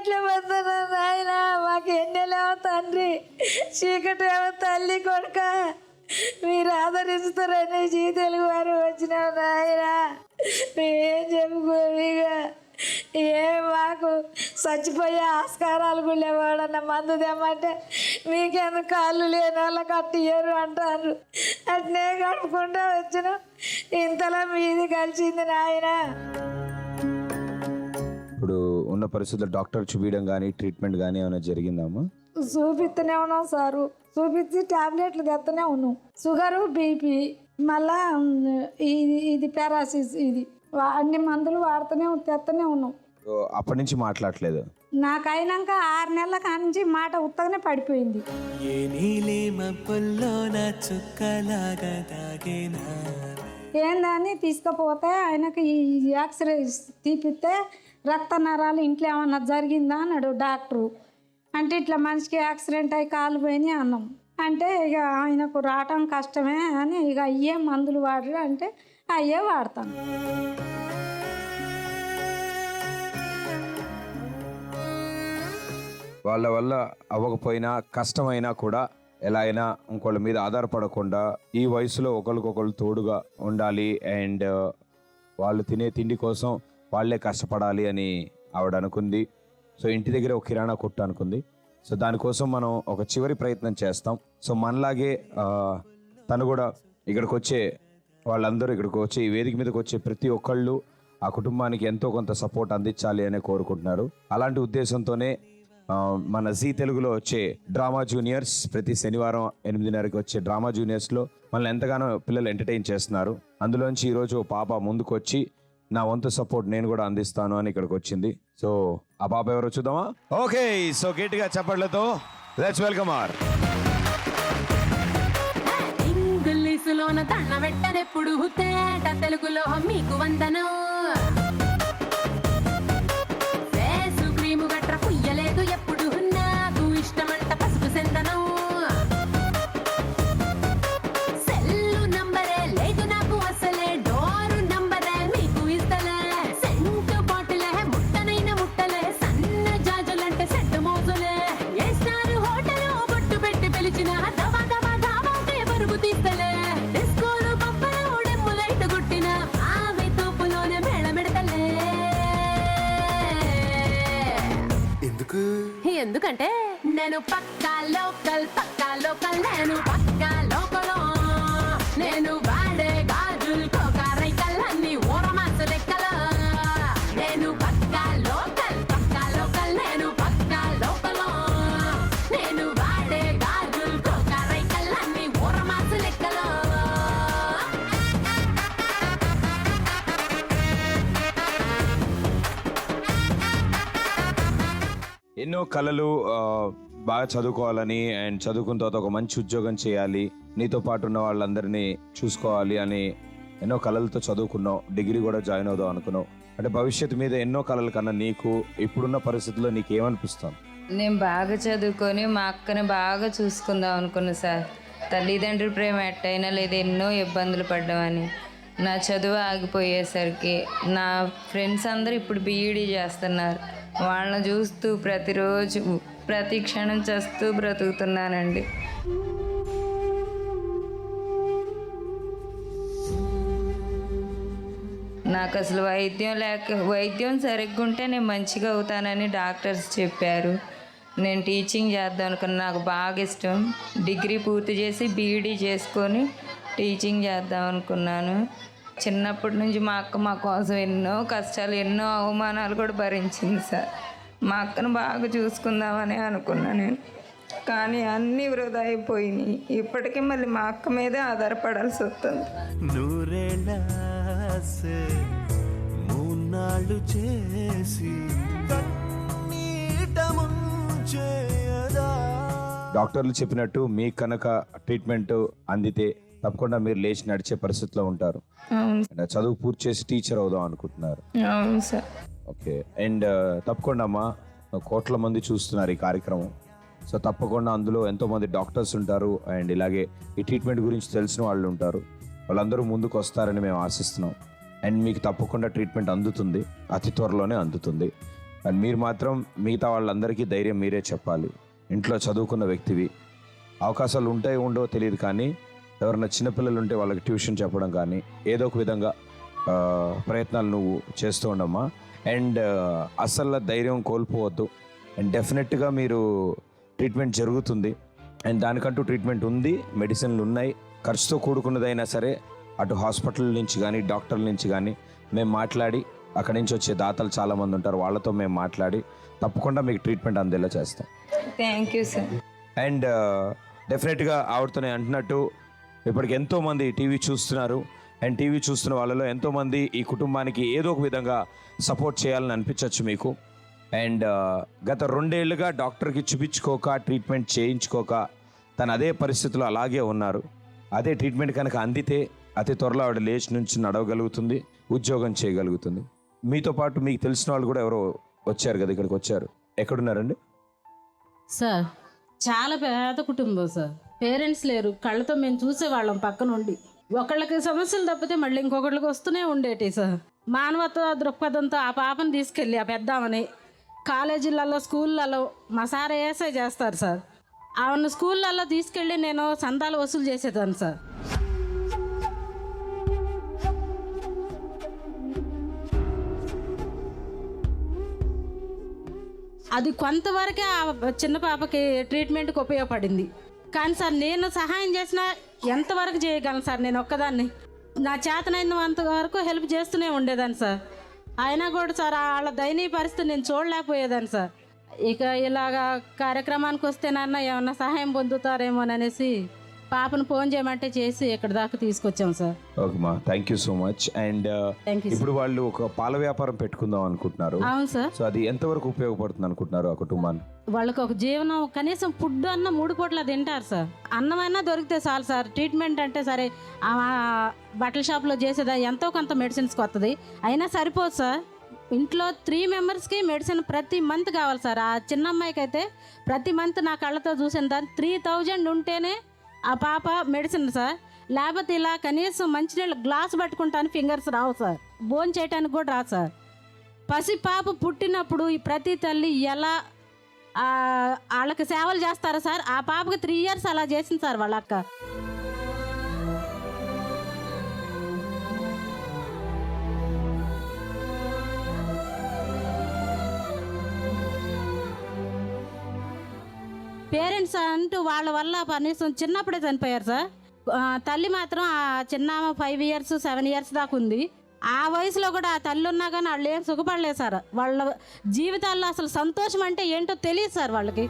ఎట్లా పోతున్నా నాయన? మాకు ఎన్నెలేమో తండ్రి, చీకటేమో తల్లి కొడుక. మీరు ఆదరిస్తారని జీ తెలుగు వారు వచ్చినావు నాయన. మేమేం చెప్పుకోమిగా. మాకు చచ్చిపోయే ఆస్కారాలు కూడా లేవాడన్న మందు తెమ్మంటే మీకెందుకు కాళ్ళు లేని వాళ్ళకి అట్టియ్యరు అంటారు. అట్నే గడుపుకుంటూ వచ్చినాం. ఇంతలో మీది కలిసింది నాయన. ఇప్పుడు ఉన్న పరిస్థితుల్లో డాక్టర్ చూపించడం కానీ ట్రీట్మెంట్ కానీ ఏమైనా జరిగిందమ్మా? చూపిస్తూనే ఉన్నాం సారు. చూపించి టాబ్లెట్లు తెస్తూనే ఉన్నాం. షుగరు, బీపీ, మళ్ళా ఇది పారాసిస్, ఇది అన్ని మందులు వాడుతూనే తెస్తూనే ఉన్నాం. అప్పటి నుంచి మాట్లాడలేదు. నాకైనాక 6 నెలల కానించి మాట ఉత్తగానే పడిపోయింది. ఏందని తీసుకుపోతే ఆయనకి ఈ ఎక్స్రే తీపిస్తే రక్త నరాలు ఇంట్లో ఏమన్నా జరిగిందా అన్నాడు డాక్టరు. అంటే ఇట్లా మనిషికి యాక్సిడెంట్ అయ్యి కాలు పోయినాయి అన్నాం. అంటే ఇక ఆయనకు రావటం కష్టమే అని ఇక అయ్యే మందులు వాడరు అంటే అయ్యే వాడతాను. వాళ్ళ వల్ల అవ్వకపోయినా కష్టమైనా కూడా ఎలా అయినా ఇంకోళ్ళ మీద ఆధారపడకుండా ఈ వయసులో ఒకరికొకరు తోడుగా ఉండాలి అండ్ వాళ్ళు తినే తిండి కోసం వాళ్ళే కష్టపడాలి అని ఆవిడ అనుకుంది. సో ఇంటి దగ్గర ఒక కిరాణా కొట్టు అనుకుంది. సో దానికోసం మనం ఒక చివరి ప్రయత్నం చేస్తాం. సో మనలాగే తను కూడా ఇక్కడికి వచ్చే వాళ్ళందరూ ఇక్కడికి వచ్చి ఈ వేదిక మీదకి వచ్చే ప్రతి ఒక్కళ్ళు ఆ కుటుంబానికి ఎంతో కొంత సపోర్ట్ అందించాలి అనే కోరుకుంటున్నారు. అలాంటి ఉద్దేశంతోనే మన జీ తెలుగులో వచ్చే డ్రామా జూనియర్స్ ప్రతి శనివారం 8:30కి వచ్చే డ్రామా జూనియర్స్లో మనల్ని ఎంతగానో పిల్లలు ఎంటర్టైన్ చేస్తున్నారు. అందులోంచి ఈరోజు పాప ముందుకు వచ్చి నా వంతు సపోర్ట్ నేను కూడా అందిస్తాను అని ఇక్కడికి వచ్చింది. సో ఆ పాప ఎవరో చూద్దామా? ఓకే, సో గట్టిగా చప్పట్లతో లెట్స్ వెల్కమ్ ఆర్. ఇంగ్లీషులోన దండ పెట్టనెప్పుడు తేట తెలుగులో మీకు వందనం. ఫేసు క్రీము గట్ర పుయ్యలేదు ఎప్పుడు నాకు ఇష్టమంట పసుపు సెందనం. సెల్లు నంబరే లేదు నాకు అసలే, డోరు నంబరే మీకు ఇస్తలే. సెంటు బాటిలే ముట్టనైన ముట్టలే, సన్న జాజులంటే సెట్టు మోజులే. ఏ స్టార్ హోటల్ బొట్టు పెట్టి పిలిచిన దవా దవా ధావాకే పరుగు తీస్తలే. డిస్కోలు పప్పలు డెమ్ములైట్ గుట్టిన ఆమె తోపులోనే మేళమెడతలే. ఎందుకంటే నేను పక్కా లోకల్ నేను పక్కా లోకలో. నేను వాడే గాజులు కోకారైకల్ అన్ని ఓరమాసు లెక్కల. నేను పక్కా లోకల్ నేను పక్కా లోకలో. నేను వాడే గాజులు కోకారైకల్ అన్ని ఓరమాసు లెక్కలో. ఎన్నో కళలు బాగా చదువుకోవాలని అండ్ చదువుకున్న తర్వాత ఒక మంచి ఉద్యోగం చేయాలి, నీతో పాటు ఉన్న వాళ్ళందరినీ చూసుకోవాలి అని ఎన్నో కళలతో చదువుకున్నావు. డిగ్రీ కూడా జాయిన్ అవుదాం అనుకున్నావు. అంటే భవిష్యత్తు మీద ఎన్నో కళల కన్నా నీకు ఇప్పుడున్న పరిస్థితుల్లో నీకు ఏమనిపిస్తుంది? నేను బాగా చదువుకొని మా అక్కని బాగా చూసుకుందాం అనుకున్నా సార్. తల్లిదండ్రుల ప్రేమ ఎట్టయినా లేదు, ఎన్నో ఇబ్బందులు పడ్డామని. నా చదువు ఆగిపోయేసరికి నా ఫ్రెండ్స్ అందరూ ఇప్పుడు బీఈడీ చేస్తున్నారు. వాళ్ళని చూస్తూ ప్రతిరోజు ప్రతి క్షణం చేస్తూ బ్రతుకుతున్నానండి. నాకు అసలు వైద్యం సరిగ్గా ఉంటే నేను మంచిగా అవుతానని డాక్టర్స్ చెప్పారు. నేను టీచింగ్ చేద్దాం అనుకున్నా. నాకు బాగా ఇష్టం. డిగ్రీ పూర్తి చేసి బీఈడీ చేసుకొని టీచింగ్ చేద్దాం అనుకున్నాను. చిన్నప్పటి నుంచి మా అక్క మా కోసం ఎన్నో కష్టాలు, ఎన్నో అవమానాలు కూడా భరించింది సార్. మా అక్కను బాగా చూసుకుందామని అనుకున్నా నేను. కానీ అన్నీ వృధా అయిపోయినాయి. ఇప్పటికీ మళ్ళీ మా అక్క మీదే ఆధారపడాల్సి వస్తుంది. డాక్టర్లు చెప్పినట్టు మీ కనుక ట్రీట్మెంట్ అందితే తప్పకుండా మీరు లేచి నడిచే పరిస్థితిలో ఉంటారు. చదువు పూర్తి చేసి టీచర్ అవుదాం అనుకుంటున్నారు. అవును సార్. ఓకే, అండ్ తప్పకుండా అమ్మా, కోట్ల మంది చూస్తున్నారు ఈ కార్యక్రమం. సో తప్పకుండా అందులో ఎంతోమంది డాక్టర్స్ ఉంటారు అండ్ ఇలాగే ఈ ట్రీట్మెంట్ గురించి తెలిసిన వాళ్ళు ఉంటారు. వాళ్ళందరూ ముందుకు వస్తారని మేము ఆశిస్తున్నాం. అండ్ మీకు తప్పకుండా ట్రీట్మెంట్ అందుతుంది, అతి త్వరలోనే అందుతుంది. అండ్ మీరు మాత్రం మిగతా వాళ్ళందరికీ ధైర్యం మీరే చెప్పాలి. ఇంట్లో చదువుకున్న వ్యక్తివి, అవకాశాలు ఉంటాయో ఉండవో తెలియదు, కానీ ఎవరైనా చిన్నపిల్లలు ఉంటే వాళ్ళకి ట్యూషన్ చెప్పడం కానీ ఏదో ఒక విధంగా ప్రయత్నాలు నువ్వు చేస్తూ ఉండమ్మా. అండ్ అసలు ధైర్యం కోల్పోవద్దు. అండ్ డెఫినెట్గా మీరు ట్రీట్మెంట్ జరుగుతుంది, అండ్ దానికంటూ ట్రీట్మెంట్ ఉంది, మెడిసిన్లు ఉన్నాయి. ఖర్చుతో కూడుకున్నదైనా సరే అటు హాస్పిటల్ నుంచి కానీ డాక్టర్ల నుంచి కానీ మేము మాట్లాడి, అక్కడి నుంచి వచ్చే దాతలు చాలామంది ఉంటారు, వాళ్ళతో మేము మాట్లాడి తప్పకుండా మీకు ట్రీట్మెంట్ అందేలా చేస్తాం. Thank you sir. అండ్ డెఫినెట్గా ఆవిడతో నేను అంటున్నట్టు ఇప్పటికి ఎంతోమంది టీవీ చూస్తున్నారు, అండ్ టీవీ చూస్తున్న వాళ్ళలో ఎంతోమంది ఈ కుటుంబానికి ఏదో ఒక విధంగా సపోర్ట్ చేయాలని అనిపించవచ్చు మీకు. అండ్ గత 2 ఏళ్ళుగా డాక్టర్కి చూపించుకోక ట్రీట్మెంట్ చేయించుకోక తను అదే పరిస్థితిలో అలాగే ఉన్నారు. అదే ట్రీట్మెంట్ కనుక అందితే అతి త్వరలో ఆవిడ లేచి నుంచి నడవగలుగుతుంది, ఉద్యోగం చేయగలుగుతుంది. మీతో పాటు మీకు తెలిసిన వాళ్ళు కూడా ఎవరో వచ్చారు కదా, ఇక్కడికి వచ్చారు. ఎక్కడున్నారండి? సార్ చాలా పేద కుటుంబం సార్. పేరెంట్స్ లేరు, కళ్ళతో మేము చూసేవాళ్ళం పక్క నుండి. ఒకళ్ళకి సమస్యలు తప్పితే మళ్ళీ ఇంకొకళ్ళకి వస్తూనే ఉండేటి సార్. మానవత్వ దృక్పథంతో ఆ పాపను తీసుకెళ్ళి ఆ పెద్దామని కాలేజీలలో స్కూళ్ళలో మా సార్ ఏసై చేస్తారు సార్. ఆమెను స్కూళ్ళల్లో తీసుకెళ్ళి నేను సందాలు వసూలు చేసేదాన్ని సార్. అది కొంతవరకే ఆ చిన్న పాపకి ట్రీట్మెంట్కి ఉపయోగపడింది. కానీ సార్ నేను సహాయం చేసినా ఎంతవరకు చేయగలను సార్? నేను ఒక్కదాన్ని నా చేతనైనంత వరకు హెల్ప్ చేస్తూనే ఉండేదాన్ని సార్. అయినా కూడా సార్ వాళ్ళ దయనీయ పరిస్థితి నేను చూడలేకపోయేదాన్ని సార్. ఇక ఇలాగా కార్యక్రమానికి వస్తేనన్నా ఏమన్నా సహాయం పొందుతారేమోననేసి పాపను ఫోన్ చేయమంటే చేసి ఇక్కడ దాకా తీసుకొచ్చాం సార్. ఓకేమా, thank you so much. And thank you. ఇప్పుడు వాళ్ళు ఒక పాల వ్యాపారం పెట్టుకుందాం అనుకుంటున్నారు. అవును సార్. సో అది ఎంతవరకు ఉపయోగపడుతుంది అనుకుంటున్నారు ఆ కుటుంబాన్ని? వాళ్ళకి ఒక జీవనం, కనీసం ఫుడ్ అన్న 3 పూట్ల తింటారు సార్. అన్నమైనా దొరికితే చాలు సార్. ట్రీట్మెంట్ అంటే సరే బట్టల షాప్లో చేసేదా ఎంతో కొంత మెడిసిన్స్కి వస్తుంది, అయినా సరిపోదు సార్. ఇంట్లో 3 మెంబర్స్కి మెడిసిన్ ప్రతి మంత్ కావాలి సార్. ఆ చిన్న అమ్మాయికి అయితే ప్రతి మంత్ నా కళ్ళతో చూసిన దాన్ని 3000 ఉంటేనే ఆ పాప మెడిసిన్ సార్. లేకపోతే ఇలా కనీసం మంచినీళ్ళు గ్లాస్ పట్టుకుంటాను ఫింగర్స్ రావు సార్. భోజనం చేయడానికి కూడా రాదు సార్. పసి పాప పుట్టినప్పుడు ఈ ప్రతి తల్లి ఎలా వాళ్ళకి సేవలు చేస్తారా సార్? ఆ పాపకి 3 years అలా చేసింది సార్ వాళ్ళ అక్క. పేరెంట్స్ అంటూ వాళ్ళ వల్ల కనీసం చిన్నప్పుడే చనిపోయారు సార్. తల్లి మాత్రం ఆ చిన్న 5 years 7 years దాకా ఉంది. ఆ వయసులో కూడా ఆ తల్లి ఉన్నా కానీ వాళ్ళు ఏం సుఖపడలేదు సార్. వాళ్ళ జీవితాల్లో అసలు సంతోషం అంటే ఏంటో తెలియదు సార్ వాళ్ళకి.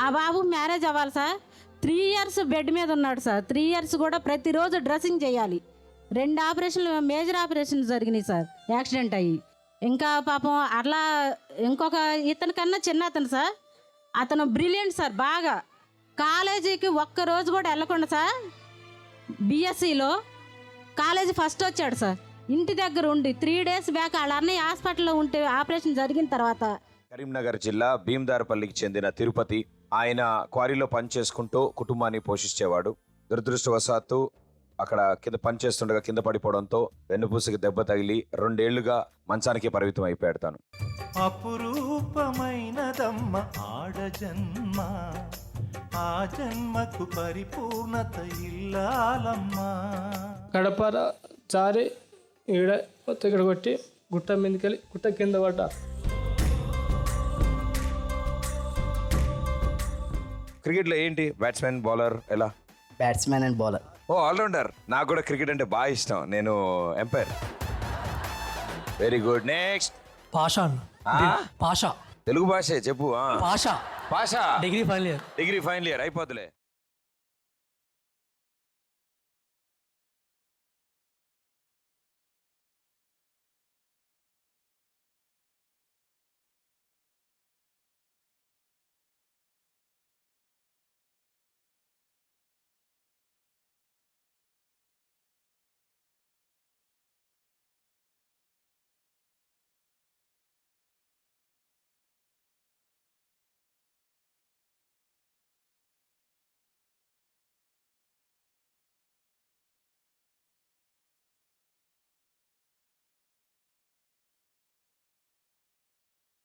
ఆ బాబు మ్యారేజ్ అవ్వాలి సార్. 3 years బెడ్ మీద ఉన్నాడు సార్. 3 years కూడా ప్రతిరోజు డ్రెస్సింగ్ చేయాలి. 2 ఆపరేషన్లు, మేజర్ ఆపరేషన్ జరిగినాయి సార్ యాక్సిడెంట్ అయ్యి. ఇంకా పాపం అట్లా ఇంకొక ఇతని కన్నా చిన్న అతను సార్, అతను బ్రిలియంట్ సార్. బాగా కాలేజీకి ఒక్కరోజు కూడా వెళ్ళకుండా సార్ బిఎస్సిలో కాలేజీ ఫస్ట్ వచ్చాడు సార్. ఇంటి దగ్గర ఉండి 3 days బ్యాక్ వాళ్ళ అన్నయ్య హాస్పిటల్లో ఉంటే ఆపరేషన్ జరిగిన తర్వాత. కరీంనగర్ జిల్లా భీమదారపల్లికి చెందిన తిరుపతి. ఆయన క్వారీలో పనిచేసుకుంటూ కుటుంబాన్ని పోషించేవాడు. దురదృష్టవశాత్తు అక్కడ కింద పనిచేస్తుండగా కింద పడిపోవడంతో వెన్నుపూసకి దెబ్బ తగిలి 2 ఏళ్లుగా మంచానికి పరిమితం అయిపోయాడు తాను. అపురూపమైనదమ్మ ఆడజన్మ, ఆ జన్మకు పరిపూర్ణత ఇల్లాలమ్మా. గడపర జారి ఈడ ఇక్కడ కొట్టి గుట్ట మీదకెళ్ళి గుట్ట కింద పడ్డా. క్రికెట్లో ఏంటి, బ్యాట్స్మెన్, బౌలర్, ఎలా? Batsmen and bowler. ఓ, ఆల్రౌండర్. నాకు కూడా క్రికెట్ అంటే బాగా ఇష్టం. నేను umpire. Very good. Next Pasha Pasha Telugu భాషే చెప్పు. పాషా భాష degree final year degree final year అయిపోతులే.